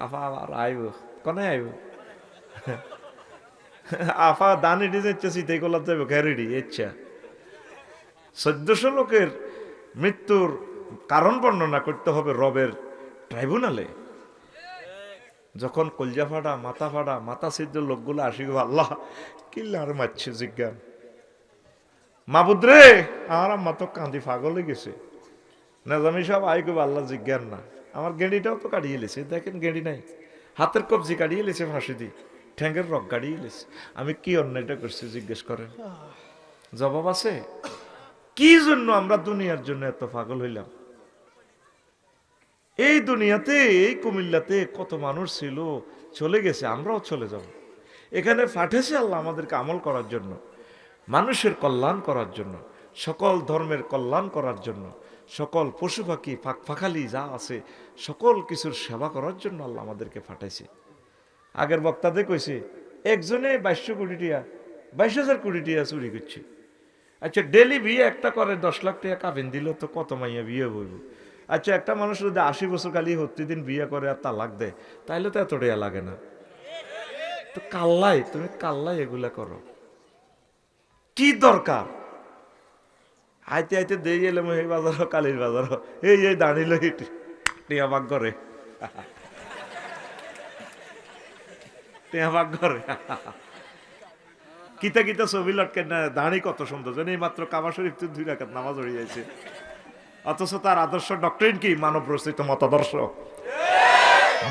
আফা আবার আইব কনে আইব আফা দানি ডিজেচ্ছে সিতে গোলাপ যাইব গ্যারেডি ইচ্ছা 1400 লোকের মৃত্যুর কারণ বর্ণনা করতে হবে রবের ট্রাইব্যুনালে। যখন কলজা ফাটা মাথা সিদ্ধ লোকগুলো আসি গো আল্লাহ কিল্লা আর মারছে জিজ্ঞান মাবুদ রে আমার আম্মা তো কান্দি পাগল হয়ে গেছে নাজামি সব আই গো আল্লাহ জিজ্ঞান না আমার গেঁড়িটাও তো কাটিয়ে লেছে দেখেন গেঁড়ি নাই হাতের কবজি কাটিয়ে লেছে ফাঁসি দি ঠ্যাঙ্গের রক কাটিয়ে লেছে আমি কি অন্যায়টা করছি জিজ্ঞেস করেন জবাব আছে। কি জন্য আমরা দুনিয়ার জন্য এত পাগল হইলাম? এই দুনিয়াতে এই কুমিল্লাতে কত মানুষ ছিল চলে গেছে, আমরাও চলে যাব। এখানে পাঠিয়েছে আল্লাহ আমাদেরকে আমল করার জন্য, মানুষের কল্যাণ করার জন্য, সকল ধর্মের কল্যাণ করার জন্য, সকল পশু পাখি ফাঁকালি যা আছে সকল কিছুর সেবা করার জন্য আল্লাহ আমাদেরকে পাঠাইছে। আগের বক্তাদের কইছে একজনে 2200 কোটি টিয়া 22,000 কোটি টিয়া চুরি করছে। আচ্ছা ডেলি বিয়ে একটা করে 10 লাখ টাকা কাবিন দিল তো কত মাইয়া বিয়ে হইব? আচ্ছা একটা মানুষ যদি 80 বছর খালি প্রতিদিন বিয়ে করে আর তালাক দেয় তাইলে তো এত টাকা লাগে না। তো তুমি কাল্লাই এগুলা করো, কি দরকার? আইতে আইতে দিয়ে এলাম এই বাজার কালির বাজার এই দাঁড়িল টিয়া ভাগ করে টিয়া ভাগ করে কিতা কিতা ছবি লটকে না দাঁড়ি কত সুন্দর জানি মাত্র কাবা শরীফ 2 রাকাত নামাজ হয়ে যাইছে, অথচ তার আদর্শ ডক্টরিন কি? মানব রচিত মতাদর্শ।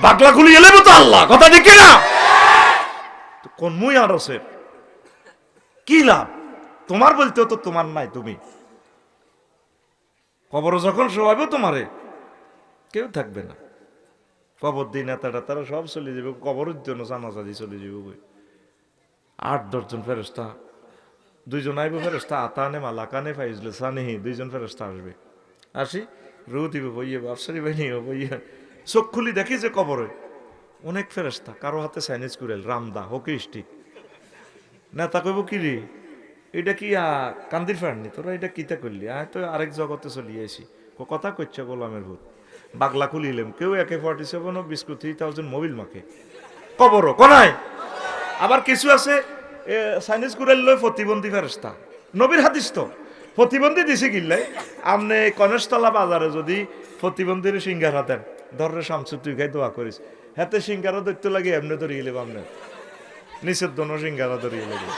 বাগলা খুলি এলে তো আল্লাহ কথা ঠিক না? কোন মুই আরসের কি লাভ? তোমার বলতেও তো তোমার নাই, তুমি কবর যখন শোয়াবে তোমারে কেউ থাকবে না। কবর দিন নেতাটা তারা সব চলে যাবে, কবরের জন্য জানাজাদি চলে যাবে। 8-10 জন ফেরেস্তা, 2 জন আইব ফেরেস্তা আতানে মালাকানে ফাইজলে সানেহি, 2 জন ফেরেস্তা আসবে। আসি রু দিব বইয়ে বাপসারি বাহিনী বইয়ে চোখ খুলি দেখি যে কবরে অনেক ফেরেস্তা, কারো হাতে চাইনিজ কুড়েল রামদা হকি স্টিক। নেতা কইব কি রে এটা কি কান্দির ফাড়নি তোরা এটা কিতা করলি? তো আরেক জগতে চলি আইসি। কথা কইছে গোলামের ভূত। বাগলা খুলিলাম কেউ AK-47 বিস্কুট 3000 মোবিল মাকে কবরও কনাই। আবার কিছু আছে চাইনিজ কুড়েল লয় প্রতিবন্ধী ফেরেস্তা, নবীর হাদিস তো প্রতিবন্ধী দিছে কিনলে আপনি কনেশতলা বাজারে যদি প্রতিবন্ধীর সিঙ্গারা দেন ধরে শামসু তুই খাই দোয়া করিস হাতে সিঙ্গারা ধরতে লাগে এমনি ধরিয়ে গেলে আপনি নিচের দোনো সিঙ্গারা ধরিয়ে লাগে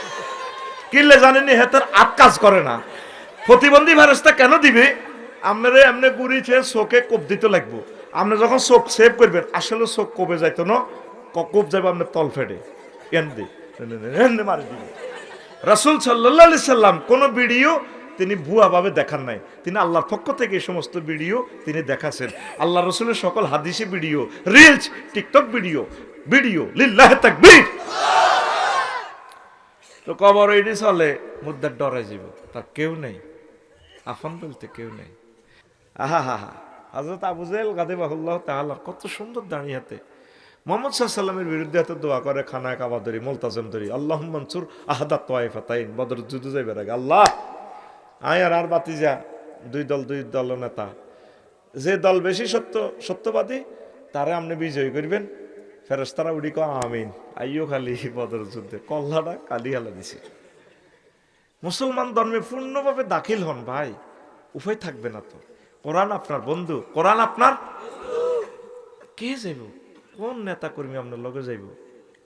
কিনলে জানেনি হাতের আট কাজ করে না। প্রতিবন্ধী ফেরেস্তা কেন দিবে? আপনারা এমনি গুড়ি খেয়ে চোখে কোপ দিতে লাগবো। আপনি যখন চোখ সেভ করবেন আসলে চোখ কবে যাইতো না, কোপ যাবে আপনার তল ফেটে এমনি মারি দিবে। রাসূল সাল্লাল্লাহু আলাইহি সাল্লাম কোন ভিডিও তিনি ভুয়া ভাবে দেখান নাই, তিনি আল্লাহর পক্ষ থেকে এই সমস্ত ভিডিও তিনি দেখাছেন। আল্লাহ রসুলের সকল হাদিসি ভিডিও, রিলস, টিকটক ভিডিও লিল্লাহি তাকবীর। তো কবর এটি চলে মুদ্দার ডরে যাব, তার কেউ নেই, আফান বলতে কেউ নেই। আহা হা হা হযরত আবু জাহেল গাদিবাহুল্লাহ তাআলা কত সুন্দর দাঁড়িয়ে হাতে মুহাম্মদ সাল্লাল্লাহু আলাইহি ওয়াসাল্লামের বিরুদ্ধে এত দোয়া করে, খানায় কাবা ধরি মুলতাজিম ধরি, আল্লাহুম্মা আনসুর আহাদাত তায়েফাতাইন, বদর যুদ্ধ যাইবার আগে আল্লাহ আয় আর বাতিজা 2 দল নেতা, যে দল বেশি সত্যবাদী তারা আপনি বিজয়ী করবেন। ফেরেশতারা উড়ি কো আমিন। আইয়ো খালি বদর যুদ্ধে কল্লাটা কালি হালা দিছে। মুসলমান ধর্মে পূর্ণভাবে দাখিল হন ভাই, উপায় থাকবে না তো। কোরআন আপনার বন্ধু, কোরআন আপনার কে যাইব? কোন নেতা কর্মী আপনার লগে যাইব?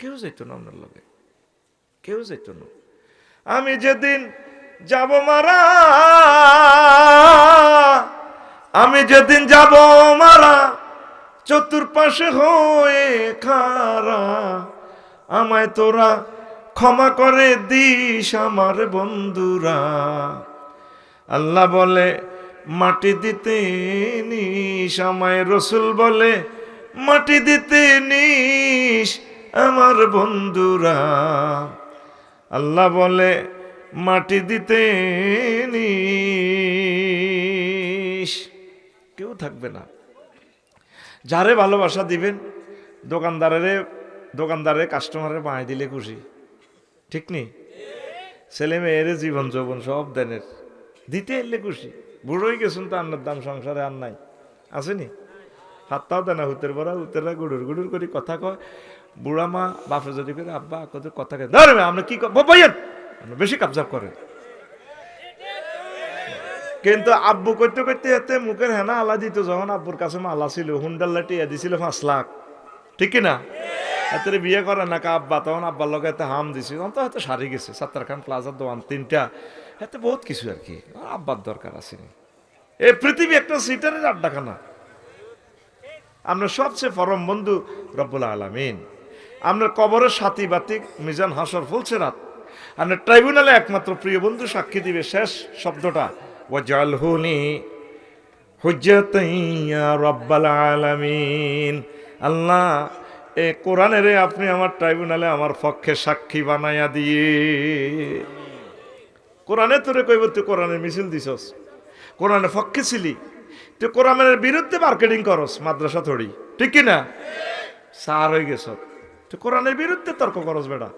কেউ যাইতো না আপনার লগে, কেউ যাইতো না। আমি যেদিন যাব মারা, আমি যেদিন যাব মারা, চতুর্পাশে হয়ে খারা, আমায় তোরা ক্ষমা করে দিস আমার বন্ধুরা। আল্লাহ বলে মাটি দিতে নিস আমায়, রসুল বলে মাটি দিতে নিস আমার বন্ধুরা। আল্লাহ বলে মাটি দিতে নিস, কেউ থাকবে না। যারে ভালোবাসা দিবেন, দোকানদারে কাস্টমারে বাঁয়ে দিলে খুশি, ঠিক নেই? ছেলে মেয়েরে জীবন যৌবন সব দেনের দিতে এলে খুশি। বুড়োই গেছেন তো আন্নার দাম সংসারে আর নাই, আসেনি? হাতটাও দেয় না হুতের বড়া, হুতেরা গুড়ুর গুড়ুর করে কথা কয়। বুড়া মা বাপে যদি করে আব্বা কত কথা কয়, ধরে আমরা কি ভাইয়েন বেশি কাবজাব করে। কিন্তু আব্বু করতে করতে এতে মুখের হেনা আলা দিত, যখন আব্বুর কাছে মালা ছিল হুন্ডাল্লা টিয়া দিছিল 5 লাখ, ঠিক কিনা? এত বিয়ে করে না কা আব্বা, তখন আব্বার লগে এতে হাম দিছিল, তখন তো হয়তো সারি গেছে, সাত্তারখান প্লাজার দোকান 3টা, এতে বহুত কিছু আর কি, আব্বার দরকার আসেনি। এই পৃথিবী একটা সিটারের আড্ডাখানা। আমরা সবচেয়ে পরম বন্ধু রব্বুল আলামিন, আমরা কবরের সাথী বাতিক মিজান হাসর ফুলছে রাত, আমরা ট্রাইব্যুনালে একমাত্র প্রিয় বন্ধু সাক্ষী দিবে শেষ শব্দটা ওয়াজআলহুনি হুজ্জাতান ইয়া রব্বাল আলামিন। আল্লাহ এ কোরআনেরে আপনি আমার ট্রাইব্যুনালে আমার পক্ষে সাক্ষী বানাইয়া দিয়ে। কোরআনে তোরে কইব তুই কোরআনের মিছিল দিছস, কোরআনের পক্ষে ছিলি, তুই কোরআনের বিরুদ্ধে মার্কেটিং করস মাদ্রাসা থড়ি, ঠিক কিনা? সার হয়ে গেছ, তুই কোরআনের বিরুদ্ধে তর্ক করস বেটা,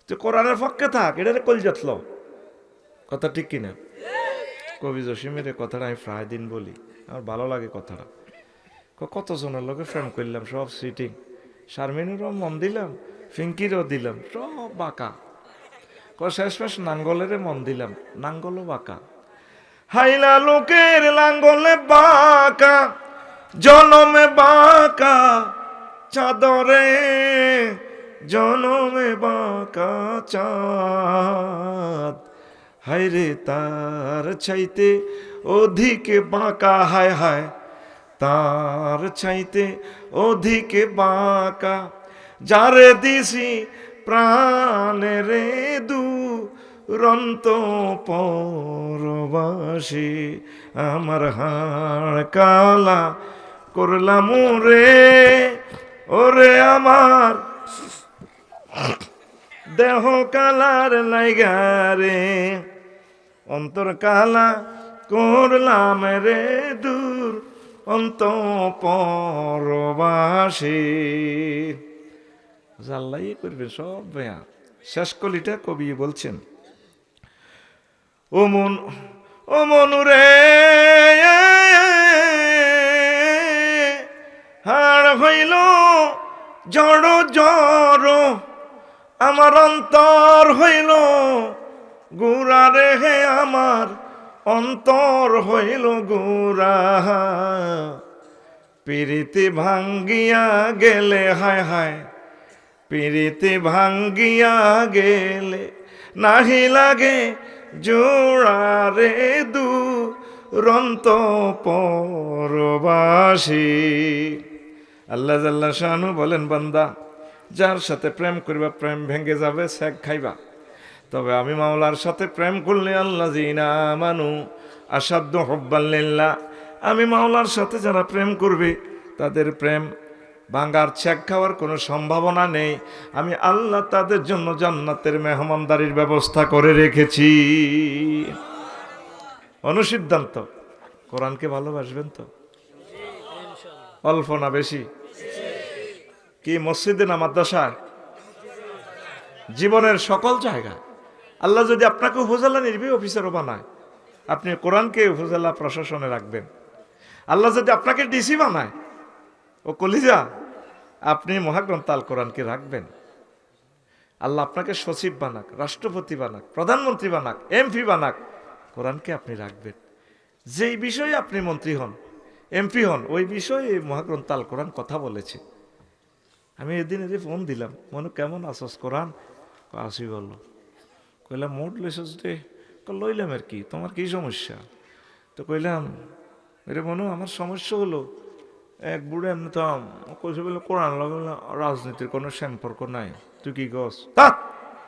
তুই কোরআনের পক্ষে থাক, এটা কলজাতল কথা, ঠিক কিনা? কবি জসিমের কথাটা আমি প্রায় দিন বলি, আমার ভালো লাগে কথাটা। কতজনের লোকে ফ্রেম করলাম, সব সিটিং, শারমিনেরও মন দিলাম, ফিঙ্কিরও দিলাম, সব বাঁকা। শেষমেশ নাঙ্গলের মন দিলাম, নাঙ্গলও বাঁকা। হাইলা লোকের লাঙ্গলে বাঁকা, জনমে বাঁকা চাদরে, জনমে বাঁকা চাঁদ, হায়রে তার চাইতে অধিকে বাঁকা, হায় হায় তার চাইতে অধিকে বাঁকা, যারে দিছি প্রাণেরে দুরন্ত পরবাসী, আমার হাড় কালা করলাম রে, ওরে আমার দেহ কালার লাইগারে, অন্তর কালা করলাম রে দূর অন্ত পরবাসী। জাল্লাই করবে সব বেয়া। শেষ কলিটা কবি বলছেন, ও মন, ও মনুরে হাড় হইল জড় জড়, আমার অন্তর হইল গুড়া রে, হে আমার অন্তর হইল গুড়া, পিরিতি ভাঙ্গিয়া গেলে, হায় হায় পিরিতি ভাঙ্গিয়া গেলে নাহি লাগে জোড়া রে দুরন্ত পরবাসী। আল্লাহ জাল্লা শানু বলেন, বান্দা যার সাথে প্রেম করিবা প্রেম ভেঙে যাবে, শেখ খাইবা, তবে আমি মাওলার সাথে প্রেম করলে আল্লাযিনা আমানু আশাদ্দু হুব্বান লিল্লাহ, আমি মাওলার সাথে যারা প্রেম করবে তাদের প্রেম ভাঙ্গার ছেক খাওয়ার কোনো সম্ভাবনা নেই। আমি আল্লাহ তাদের জন্য জান্নাতের মেহমানদারির ব্যবস্থা করে রেখেছি। অনুসিদ্ধান্ত, কোরআনকে ভালোবাসবেন তো? অল্প না বেশি? কি মসজিদে না মাদ্রাসায়? জীবনের সকল জায়গায়। আল্লাহ যদি আপনাকে উপজেলা নির্বাহী অফিসারও বানায়, আপনি কোরআনকে উপজেলা প্রশাসনে রাখবেন। আল্লাহ যদি আপনাকে ডিসি বানায়, ও কলিজা, আপনি মহাগ্রন্থ আল কোরআনকে রাখবেন। আল্লাহ আপনাকে সচিব বানাক, রাষ্ট্রপতি বানাক, প্রধানমন্ত্রী বানাক, এমপি বানাক, কোরআনকে আপনি রাখবেন। যেই বিষয়ে আপনি মন্ত্রী হন, এমপি হন, ওই বিষয়ে মহাগ্রন্থ আল কোরআন কথা বলেছে। আমি এদিন ফোন দিলাম, মনে কেমন আসস কোরআন? আসি বললো, কইলাম মোট লইছস রে? লইলাম আর কি, তোমার কি সমস্যা? তো কইলাম এরে মনু, আমার সমস্যা হলো এক বুড়ে এমনি তো কইছে বলে কোরআন রাজনীতির কোনো সম্পর্ক নাই। তুই কি গস তা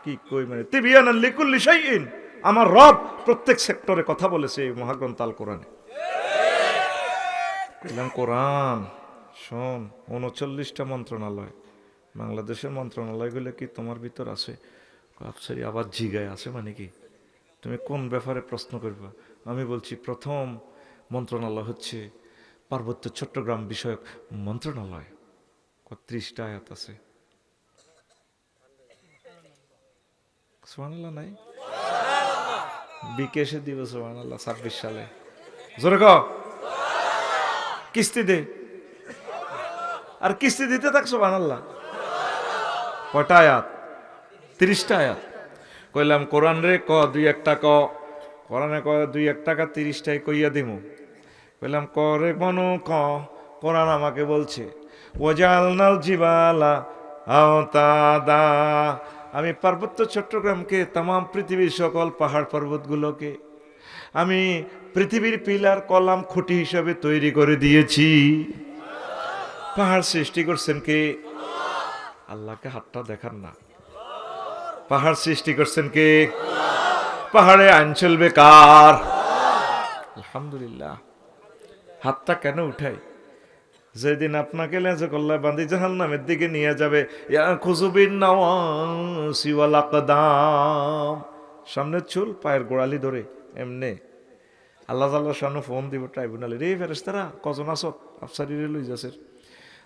কি কই, মানে তিবিয়ান লিকুল্লি শাইইন, আমার রব প্রত্যেক সেক্টরে কথা বলেছে এই মহাগ্রন্থ আল কোরআনে। কইলাম কোরআন শোন, 39টা মন্ত্রণালয়, বাংলাদেশের মন্ত্রণালয়গুলো কি তোমার ভিতর আছে? আফসারি আবার জিগায় আছে মানে কি? তুমি কোন ব্যাপারে প্রশ্ন করবা? আমি বলছি প্রথম মন্ত্রণালয় হচ্ছে পার্বত্য চট্টগ্রাম বিষয়ক মন্ত্রণালয়। 30টা আয়াত আছে। সুবহানাল্লাহ নাই? বিকেশে দিব সুবহানাল্লাহ 26 সালে। জোরে কও। কিস্তি দে, আর কিস্তি দিতে থাক সুবহানাল্লাহ। কয়টা আয়াত? 30টা আয়াত। কইলাম কোরআন রে ক 2-1 টাকা, কোরআনে ক 2-1 টাকা 30টাই কইয়া দিমু। কইলাম ক রে বনু ক, কোরআন আমাকে বলছে ওয়াজালনাল জিবালা আওতাদা, আমি পার্বত্য চট্টগ্রামকে, তাম পৃথিবীর সকল পাহাড় পর্বতগুলোকে আমি পৃথিবীর পিলার কলাম খুঁটি হিসাবে তৈরি করে দিয়েছি। পাহাড় সৃষ্টি করছেন কে? আল্লাহকে হাতটা দেখান না। পাহাড় সৃষ্টি করছেন কে? পাহাড়ে আইন চলবে কার? আলহামদুলিল্লাহ। হাতটা কেন উঠাই? যেদিন আপনাকে লেজে কল্লা বাঁধি জাহান্নামের দিকে নিয়ে যাবে, সামনে চুল পায়ের গোড়ালি ধরে এমনে আল্লাহ আল্লাহ সামনে ফোন দিব ট্রাইব্যুনালে, রে ফেরেশতারা কজন আছো? আফসারি রে লই যাচ্ছে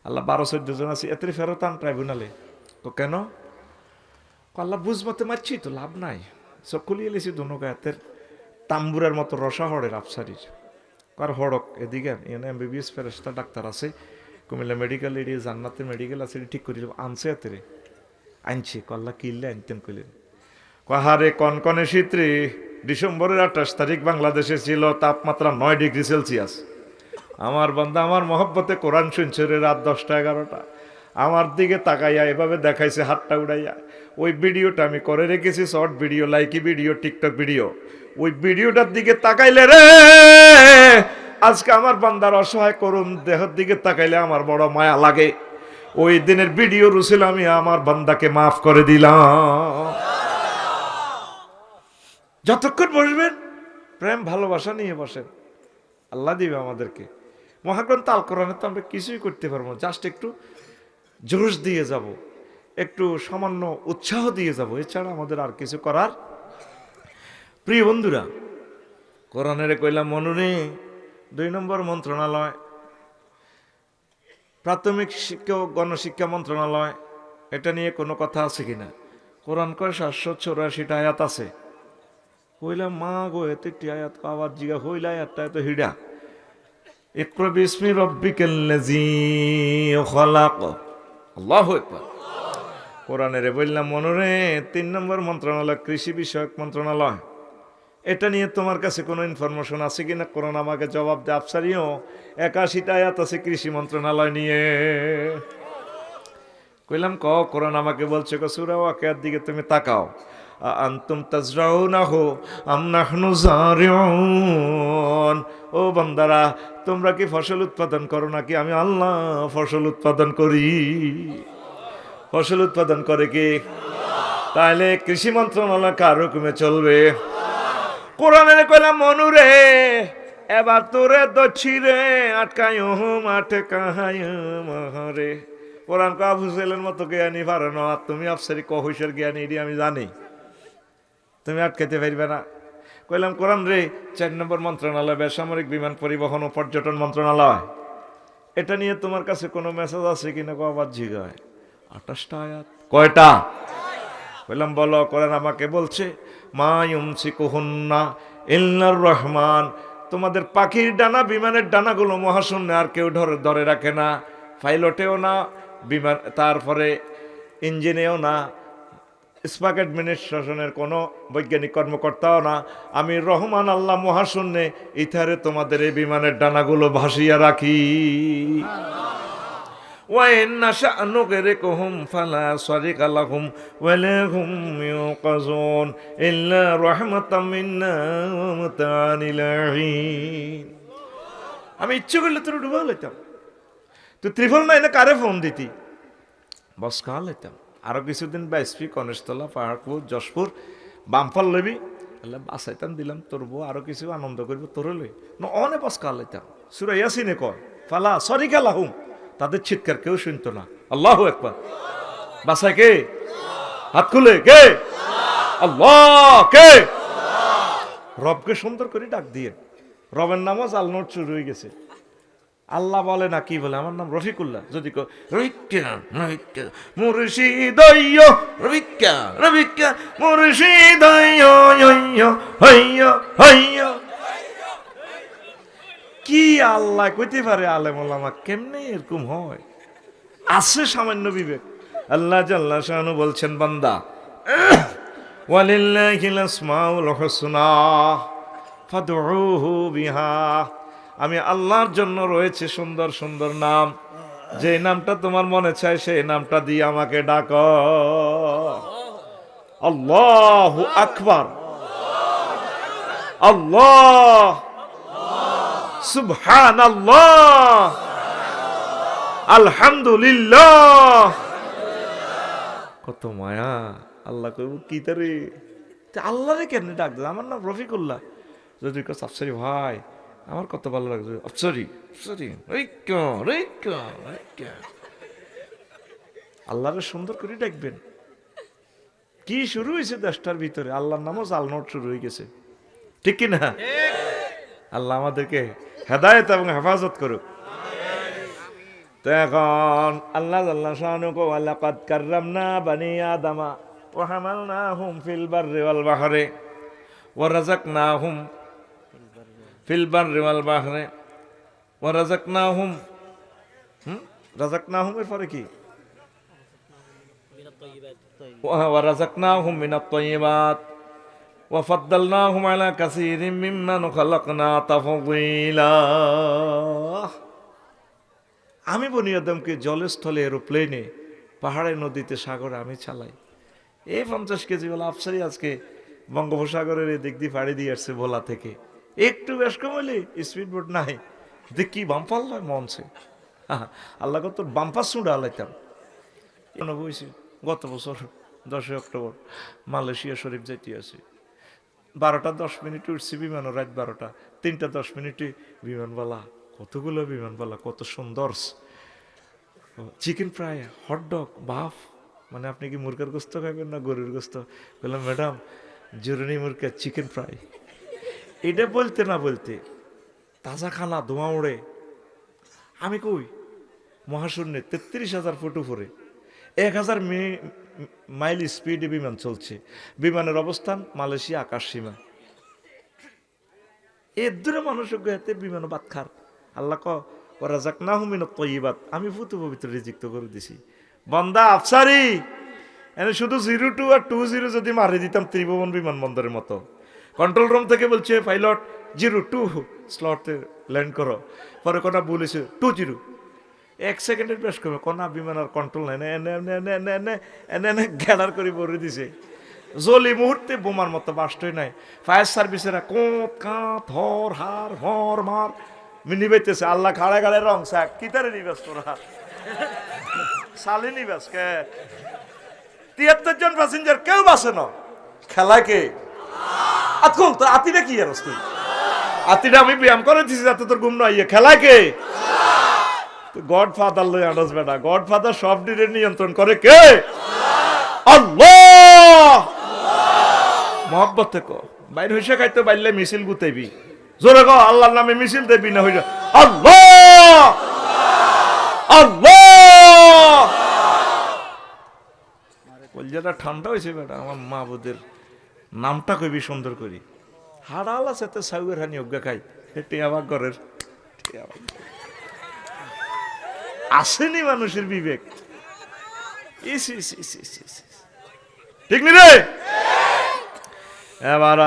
আল্লাহ 12-14 জন আছি, এত ফেরত আন ট্রাইব্যুনালে। তো কেন? আল্লাহ বুঝমতে মারছি তো লাভ নাই, সব খুলিয়ে লেছি দুনো গায়ের তাম্বুরের মতো রসা হড়ের আফসারির কার হড়ক এদিকে এমবিবিএস ফেরেশতা ডাক্তার আছে কুমিল্লা মেডিকেল এরিয়া জান্নাতের মেডিকেল আছে, ঠিক করিল আনছে এতে আনছে কল্লা কিনলে আনতেন কইলেন কাহারে কনকনে শীত রে। ডিসেম্বরের 28 তারিখ বাংলাদেশে ছিল তাপমাত্রা 9 ডিগ্রি সেলসিয়াস। আমার বান্দা আমার মহব্বতে কোরআন শুনছে রে, রাত 10টা-11টা আমার দিকে তাকাইয়া এভাবে দেখাইছে হাতটা উড়াইয়া। ওই ভিডিওটা আমি করে রেখেছি, short video, Likee video, TikTok video. ওই ভিডিওটার দিকে তাকাইলে রে আজকে আমার বান্দার অসহায় করুন দেহের দিকে তাকাইলে আমার বড় মায়া লাগে। ওই দিনের ভিডিও রুসিল আমি আমার বান্দাকে মাফ করে দিলাম। যতক্ষণ বসবেন প্রেম ভালোবাসা নিয়ে বসেন, আল্লাহ দিবে আমাদেরকে। মহাগ্রন্থ আল কোরআনে তো আমরা কিছুই করতে পারবো, জাস্ট একটু জোশ দিয়ে যাব, একটু সামান্য উৎসাহ দিয়ে যাব, এছাড়া আমাদের আর কিছু করার। প্রিয় বন্ধুরা, কোরআনের কইলাম মনুনে 2 নম্বর মন্ত্রণালয়, প্রাথমিক শিক্ষা ও গণশিক্ষা মন্ত্রণালয়, এটা নিয়ে কোনো কথা আছে কিনা? কোরআন কয় 784টা আয়াত আছে। কইলাম মা গো এতে আয়াত আওয়াজ জিগা হইলা আয়াতটা এত হিডা। ইকরা বিসমি রাব্বিকাল্লাযী খালাক, আল্লাহু আকবার। কোরআনের বললাম মনোরে 3 নম্বর মন্ত্রণালয় কৃষি বিষয়ক মন্ত্রণালয়, এটা নিয়ে তোমার কাছে কোনো ইনফরমেশন আছে কিনা? কোরআন আমাকে জবাব দে আফসারিও 81টা আয়াত আছে কৃষি মন্ত্রণালয় নিয়ে। কইলাম ক কোরআন আমাকে বলছে সূরা ওয়াকিয়ার দিকে তুমি তাকাও, আনতুম তাজরাউনাহু আম নাহনু জারিউন, ও বান্দারা তোমরা কি ফসল উৎপাদন করো নাকি আমি আল্লাহ ফসল উৎপাদন করি? ফসল উৎপাদন করে কি? তাহলে কৃষি মন্ত্রণালয় কার হুকুমে চলবে? কোরআনের কইলাম মনুরে এবার তোরে দছি রে আটকায় মাঠে কাহায় মহরে। কোরআন কা বুঝলেন মতো জ্ঞানী পারে না, তুমি আফসারি কহিসের জ্ঞানী এটি আমি জানি, তুমি আটকাইতে পারবে না। কইলাম কোরআন রে 4 নম্বর মন্ত্রণালয় বেসামরিক বিমান পরিবহন ও পর্যটন মন্ত্রণালয়, এটা নিয়ে তোমার কাছে কোনো মেসেজ আছে কিনা? আবার জিগায় 28টা আয়াত। কয়টা? কইলাম বলো। কোরআন আমাকে বলছে মা ইউমসিকুহুন্না ইল্লার রহমান, তোমাদের পাখির ডানা বিমানের ডানাগুলো মহাশূন্যে আর কেউ ধরে রাখে না, পাইলটেও না, বিমান তারপরে ইঞ্জিনেও না, স্পাক অ্যাডমিনিস্ট্রেশনের কোনো বৈজ্ঞানিক কর্মকর্তাও না, আমি রহমান আল্লাহ মহাশূন্যে ইথারে তোমাদের এই বিমানের ডানাগুলো ভাসিয়ে রাখি। ওয়াইন নাশা নুগরিকুহুম ফালা সারিকা লাহুম ওয়ালা হুম ইউকাজুন ইল্লা রাহমাতাম মিন্না ওয়া মাতাআন ইলাহিন। আমি ইচ্ছে করলে তোর ডুবা লইতাম, তুই ত্রিফল নাই না কারে ফোন দিতি বস কাল লইতাম। আরো কিছুদিন বাইসপি কনেশতলা পাহাড়পুর যশপুর বামফল লইবি আল্লাহ বাসাইতাম দিলাম তোর বউ আরো কিছু আনন্দ করবি তোরে লই না অনে বস কাল লইতাম। সূরা ইয়াসিনে কয় ফালা সারিকা লাহুম, তাদের চিৎকার কেউ শুনতো না। আল্লাহু আকবার। বাসায় কে? হাত খুলে কে? আল্লাহ। কে? রবকে সুন্দর করে ডাক দিয়ে, রবের নামও জাল নোট শুরু হয়ে গেছে। আল্লাহ বলে না কি বলে? আমার নাম রফিকুল্লাহ। যদি মুর্শিদ মুর্শিদ কি আল্লাহ কইতে পারে আলেম ওলামা কেমনে এরকম হয়? আছে সামান্য বিবেক। আল্লাহ জাল্লা শানু বলছেন, বান্দা ওয়ালিল্লাহিল আসমাউল হুসনা ফাদউহু বিহা, আমি আল্লাহর জন্য রয়েছে সুন্দর সুন্দর নাম, যে নামটা তোমার মনে চায় সেই নামটা দিয়ে আমাকে ডাকো। আল্লাহু আকবার, আল্লাহ, সুবহানাল্লাহ, আলহামদুলিল্লাহ। কত মায়া! আল্লাহ কইব কি তারে আল্লাহরে কেন ডাক দিল? আমার নাম রফিকুল্লাহ। যদি আফসারি ভাই আমার কত ভালো লাগছে, আফসারি আফসারি, আল্লাহরে সুন্দর করে ডাকবেন। কি শুরু হয়েছে দেশটার ভিতরে? আল্লাহর নামও জালনোট শুরু হয়ে গেছে, ঠিক কিনা? আল্লাহ আমাদেরকে হেদায়েত এবং হেফাজত করুক। তো এখন আল্লাহ আল্লাহ শানুকু ওয়ালাকাদ কাররামনা বানি আদামা ওয়া হামালনাহুম ফিল বাররি ওয়াল বাহরি ওয়া রাযাকনাহুম ফিল বাররি ওয়াল বাহরি ওয়া রাযাকনাহুম রাযাকনাহুম এর পরে কি? ওয়া রাযাকনাহুম মিনাত তাইয়্যিবাত ওয়া ফাদ্দালনাহুম আলা কাসীরিম মিম্মান খালাকনা তাফদীলা। আমি বনি আদমকে জলে স্থলে এরোপ্লেনে পাহাড়ে নদীতে সাগরে আমি চালাই। এই 50 কেজি বলা আফসারি আজকে বঙ্গোপসাগরের এই দিক দিয়ে পাড়ি দিয়ে আসছে ভোলা থেকে। একটু বেশ কমলে স্পিড বোট নাই, দেখ কি বাম্পাল নয় মনছে। আল্লাহ কত বাম্পার সুঁড়া আলাইতাম। বইছি গত বছর 10 অক্টোবর মালয়েশিয়া শরীফ যাইতে আছে। 12টা 10 মিনিটে উঠছি বিমান, রাত 12টা 3টা 10 মিনিটে বিমানবালা, কতগুলো বিমানবালা, কত সুন্দর চিকেন ফ্রাই, হটডগ, বাফ। মানে আপনি কি মুরগার গোস্ত খাবেন না গরুর গোস্ত? বললাম ম্যাডাম জরুরি মুরগা চিকেন ফ্রাই। এটা বলতে না বলতে তাজা খানা ধোঁয়া উড়ে। আমি কই মহাশূন্যে 33,000 ফুট উপরে 1000 মাইল স্পিডে বিমান চলছে। বিমানের অবস্থান মালয়েশিয়া আকাশ সীমা। এর দূরে মানুষের গায়েতে বিমান বাদ খার। আল্লাহ ওরা যাক না হুমিনত তৈবাত, আমি ফুতু পবিত্র রিজিক্ত করে দিছি। বান্দা আফসারি এনে শুধু 02 আর 20 যদি মারি দিতাম ত্রিভুবন বিমানবন্দরের মতো। কন্ট্রোল রুম থেকে বলছে পাইলট 02 স্লটে ল্যান্ড করো, পরে কোনা বলেছে 20। 1 সেকেন্ডের বেশ কমে কোনা বিমান আর কন্ট্রোল নাই, এনে গ্যালার করে ভরে দিছে। জলি মুহূর্তে বোমার মতো বাস্টই নাই। ফায়ার সার্ভিসেরা কোঁত কাঁত হর হার হর মার নিবেতেছে। আল্লাহ খাড়ে খাড়ে রং শাক কি তারে নিবাস তোরা সালে নিবাস কে? 73 জন প্যাসেঞ্জার কেউ বাসে না। খেলা কে? আতকুল তো আতিটা কি আর তুই? আতিটা আমি ব্যায়াম করে দিছি যাতে তোর ঘুম না আইয়ে। খেলা কে? গড ফাদার লই আনস বেটা। গড ফাদার সব ডিরে নিয়ন্ত্রণ করে কে? আল্লাহ। মহব্বত থেকে বাইর হইসে খাইতে বাইলে মিছিল গুতাইবি, জোরে কও আল্লাহর নামে মিছিল দেবি না হইসে আল্লাহ আল্লাহ। কলজাটা ঠান্ডা হয়েছে বেটা। আমার মা বোধের নামটা কইবি সুন্দর করি। হাড়াল আছে তো সাউয়ের হানি অজ্ঞা খাই। হেঁটে আমার ঘরের আসেনি মানুষের বিবেক। ঠিক নি রে? এবার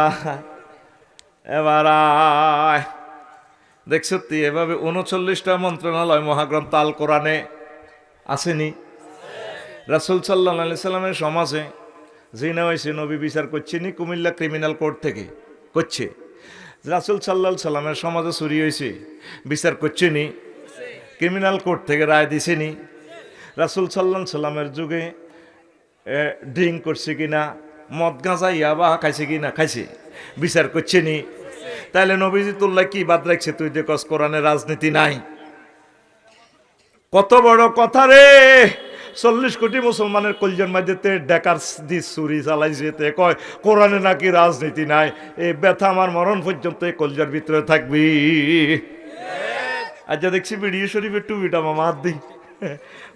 দেখছ এভাবে 39টা মন্ত্রণালয় মহাগ্রন্থ আল কোরআনে আসেনি। রাসূল সাল্লাল্লাহু আলাইহি সাল্লামের সমাজে জিনা হয়েছে, নবী বিচার করছে নি কুমিল্লা ক্রিমিনাল কোর্ট থেকে করছে। রাসূল সাল্লাল্লাহু আলাইহি সাল্লামের সমাজে চুরি হয়েছে, বিচার করছে নি ক্রিমিনাল কোর্ট থেকে রায় দিছে নি। রাসূল সাল্লাল্লাহু আলাইহি সাল্লামের যুগে ড্রিঙ্ক করছে কিনা, মদ গাঁজা ইয়াবা খাইছে কিনা, খাইছে, বিচার করছে নি। তাইলে নবীজি তুল্লাহ কি বাদ রাখছে? তুই যে কস কোরআনে রাজনীতি নাই। কত বড় কথা রে! 40 কোটি মুসলমানের কলজার মাঝে ডেকার দিস চুরি চালাইছে, তে কয় কোরআনে নাকি রাজনীতি নাই। এই ব্যথা আমার মরণ পর্যন্ত এই কলজার ভিতরে থাকবি। আচ্ছা দেখছি ভিডিও শরীফের টুপিটা মামা হাত দিই